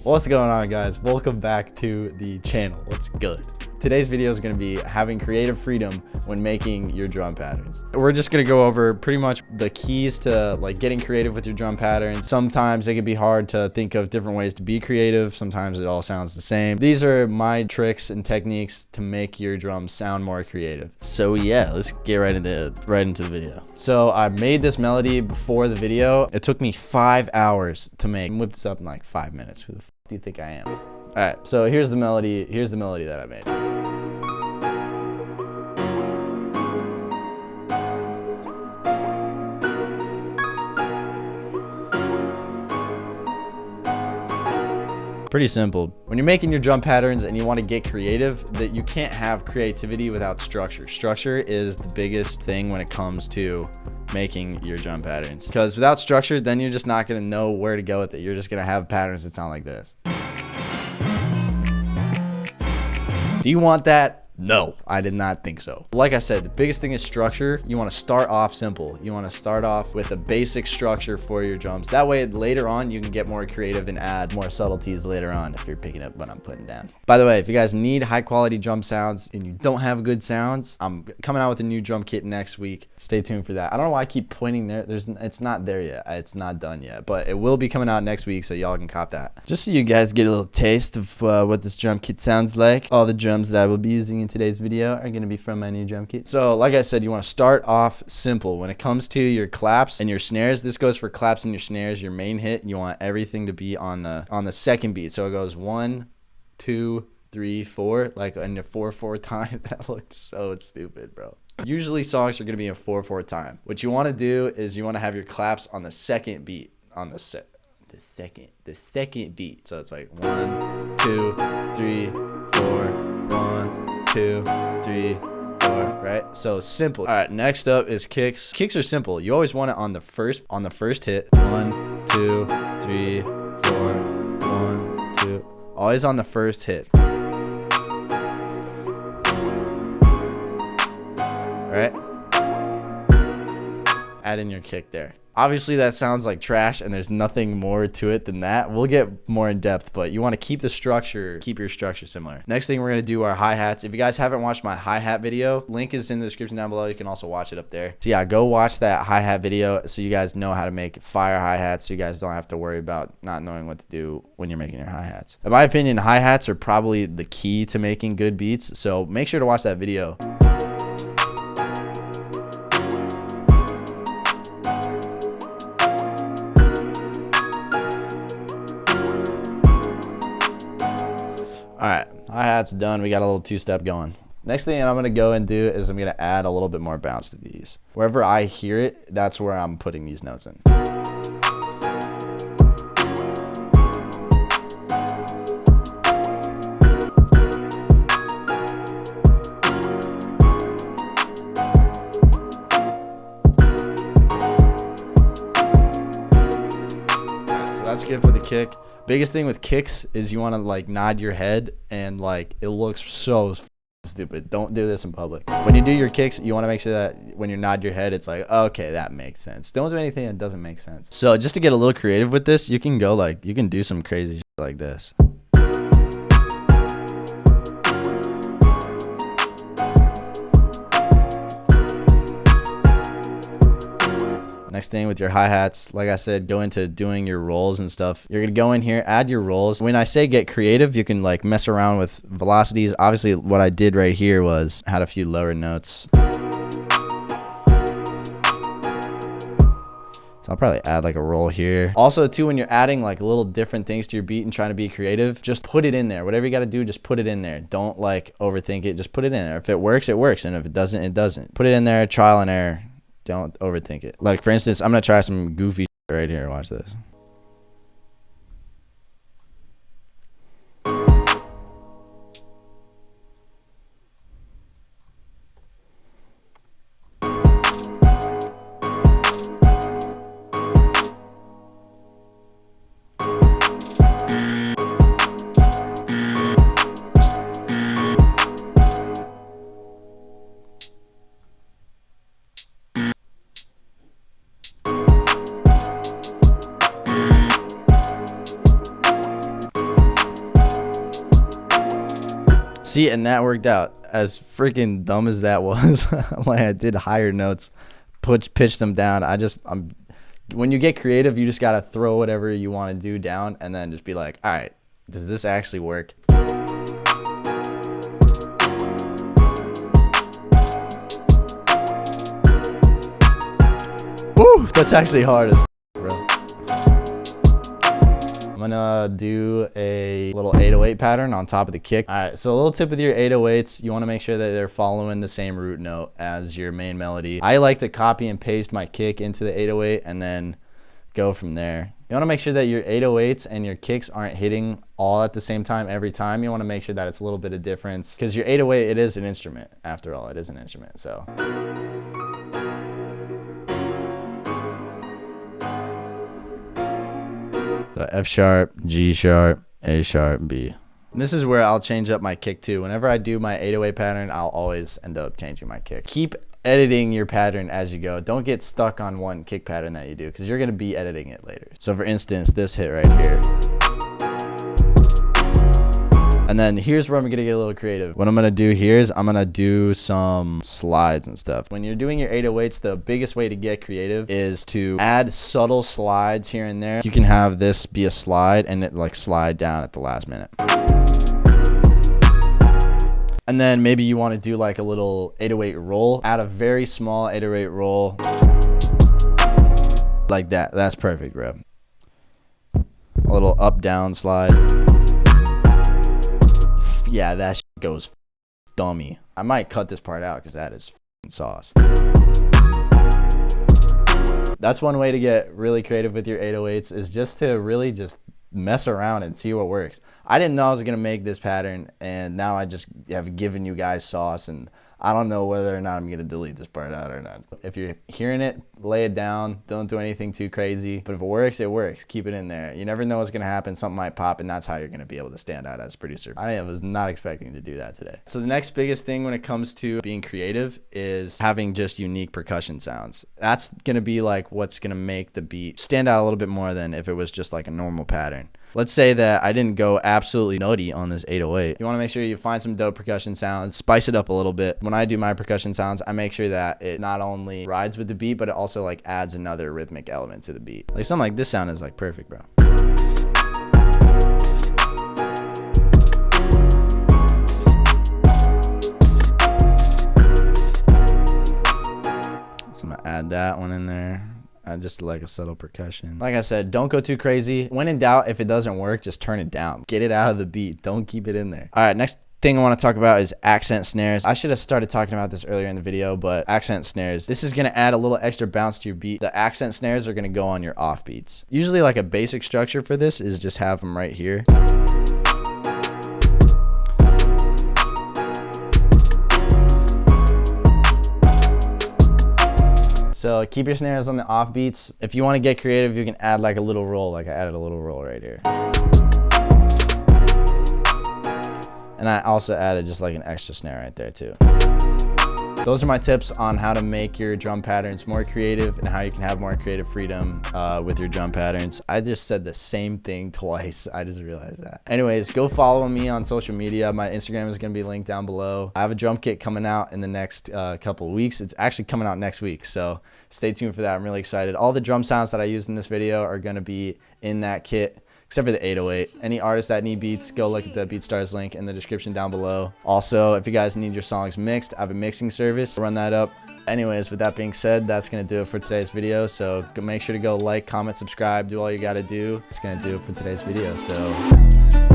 What's going on, guys? Welcome back to the channel. What's good? Today's video is going to be having creative freedom when making your drum patterns. We're just going to go over pretty much the keys to like getting creative with your drum patterns. Sometimes it can be hard to think of different ways to be creative. Sometimes it all sounds the same. These are my tricks and techniques to make your drums sound more creative. So yeah, let's get right into the video. So I made this melody before the video. It took me 5 hours to make. I whipped this up in like 5 minutes. Who the f do you think I am? All right, so here's the melody. Here's the melody that I made. Pretty simple. When you're making your drum patterns and you want to get creative, that you can't have creativity without structure. Structure is the biggest thing when it comes to making your drum patterns. Because without structure, then you're just not going to know where to go with it. You're just going to have patterns that sound like this. Do you want that? No, I did not think so. Like I said, the biggest thing is structure. You want to start off simple. You want to start off with a basic structure for your drums. That way, later on, you can get more creative and add more subtleties later on if you're picking up what I'm putting down. By the way, if you guys need high quality drum sounds and you don't have good sounds, I'm coming out with a new drum kit next week. Stay tuned for that. I don't know why I keep pointing there. It's not there yet. It's not done yet, but it will be coming out next week, so y'all can cop that. Just so you guys get a little taste of what this drum kit sounds like. All the drums that I will be using in today's video are going to be from my new drum kit. So like I said, you want to start off simple. When it comes to your claps and your snares, this goes for claps and your snares, your main hit, you want everything to be on the second beat. So it goes 1, 2, 3, 4, like in the 4/4 time. That looked so stupid, bro. Usually songs are going to be in 4/4 time. What you want to do is you want to have your claps on the second beat, on the second beat. So it's like 1, 2, 3, 4, 1, 2, 3, 4, right? So simple. All right, next up is kicks. Kicks are simple. You always want it on the first hit. 1, 2, 3, 4, 1, 2. Always on the first hit. All right? Add in your kick there. Obviously, that sounds like trash, and there's nothing more to it than that. We'll get more in depth, but you want to keep the structure, keep your structure similar. Next thing we're going to do are hi-hats. If you guys haven't watched my hi-hat video, link is in the description down below. You can also watch it up there. So yeah, go watch that hi-hat video so you guys know how to make fire hi-hats, so you guys don't have to worry about not knowing what to do when you're making your hi-hats. In my opinion, hi-hats are probably the key to making good beats, so make sure to watch that video. All right, hi-hat's done. We got a little two-step going. Next thing I'm gonna go and do is I'm gonna add a little bit more bounce to these. Wherever I hear it, that's where I'm putting these notes in. So that's good for the kick. Biggest thing with kicks is you want to like nod your head, and like it looks so stupid. Don't do this in public. When you do your kicks, you want to make sure that when you nod your head, it's like, okay, that makes sense. Don't do anything that doesn't make sense. So just to get a little creative with this, you can go like, you can do some crazy shit like this. Next thing with your hi-hats, like I said, go into doing your rolls and stuff. You're gonna go in here, add your rolls. When I say get creative, you can like mess around with velocities. Obviously, what I did right here was had a few lower notes. So I'll probably add like a roll here. Also too, when you're adding like little different things to your beat and trying to be creative, just put it in there. Whatever you gotta do, just put it in there. Don't like overthink it, just put it in there. If it works, it works. And if it doesn't, it doesn't. Put it in there, trial and error. Don't overthink it. Like for instance, I'm gonna try some goofy shit right here. Watch this. See, and that worked out. As freaking dumb as that was, like I did higher notes, pitch them down. When you get creative, you just gotta throw whatever you want to do down, and then just be like, all right, does this actually work? Woo, that's actually hard as bro. I'm gonna do a little 808 pattern on top of the kick. All right, so a little tip with your 808s, you wanna make sure that they're following the same root note as your main melody. I like to copy and paste my kick into the 808 and then go from there. You wanna make sure that your 808s and your kicks aren't hitting all at the same time every time. You wanna make sure that it's a little bit of difference, because your 808, it is an instrument. After all, it is an instrument, so. So F sharp, G sharp, A sharp, B. And this is where I'll change up my kick too. Whenever I do my 808 pattern, I'll always end up changing my kick. Keep editing your pattern as you go. Don't get stuck on one kick pattern that you do, because you're gonna be editing it later. So for instance, this hit right here. And then here's where I'm gonna get a little creative. What I'm gonna do here is I'm gonna do some slides and stuff. When you're doing your 808s, the biggest way to get creative is to add subtle slides here and there. You can have this be a slide and it like slide down at the last minute. And then maybe you wanna do like a little 808 roll. Add a very small 808 roll. Like that, that's perfect, bro. A little up down slide. Yeah, that shit goes dummy. I might cut this part out because that is sauce. That's one way to get really creative with your 808s, is just to really just mess around and see what works. I didn't know I was gonna make this pattern, and now I just have given you guys sauce, and I don't know whether or not I'm gonna delete this part out or not. If you're hearing it, lay it down. Don't do anything too crazy. But if it works, it works. Keep it in there. You never know what's gonna happen. Something might pop, and that's how you're gonna be able to stand out as a producer. I was not expecting to do that today. So the next biggest thing when it comes to being creative is having just unique percussion sounds. That's gonna be like what's gonna make the beat stand out a little bit more than if it was just like a normal pattern. Let's say that I didn't go absolutely nutty on this 808. You wanna make sure you find some dope percussion sounds, spice it up a little bit. When I do my percussion sounds, I make sure that it not only rides with the beat, but it also like adds another rhythmic element to the beat. Like something like this sound is like perfect, bro. So I'm gonna add that one in there. I just like a subtle percussion. Like I said, don't go too crazy. When in doubt, if it doesn't work, just turn it down. Get it out of the beat. Don't keep it in there. All right, next thing I want to talk about is accent snares. I should have started talking about this earlier in the video, but accent snares. This is going to add a little extra bounce to your beat. The accent snares are going to go on your off beats. Usually like a basic structure for this is just have them right here. So keep your snares on the off beats. If you want to get creative, you can add like a little roll, like I added a little roll right here. And I also added just like an extra snare right there too. Those are my tips on how to make your drum patterns more creative and how you can have more creative freedom with your drum patterns. I just said the same thing twice. I just realized that. Anyways, go follow me on social media. My Instagram is going to be linked down below. I have a drum kit coming out in the next couple of weeks. It's actually coming out next week, so stay tuned for that. I'm really excited. All the drum sounds that I used in this video are going to be in that kit, except for the 808. Any artists that need beats, go look at the BeatStars link in the description down below. Also, if you guys need your songs mixed, I have a mixing service. I'll run that up. Anyways, with that being said, that's going to do it for today's video. So make sure to go like, comment, subscribe, do all you got to do. It's going to do it for today's video. So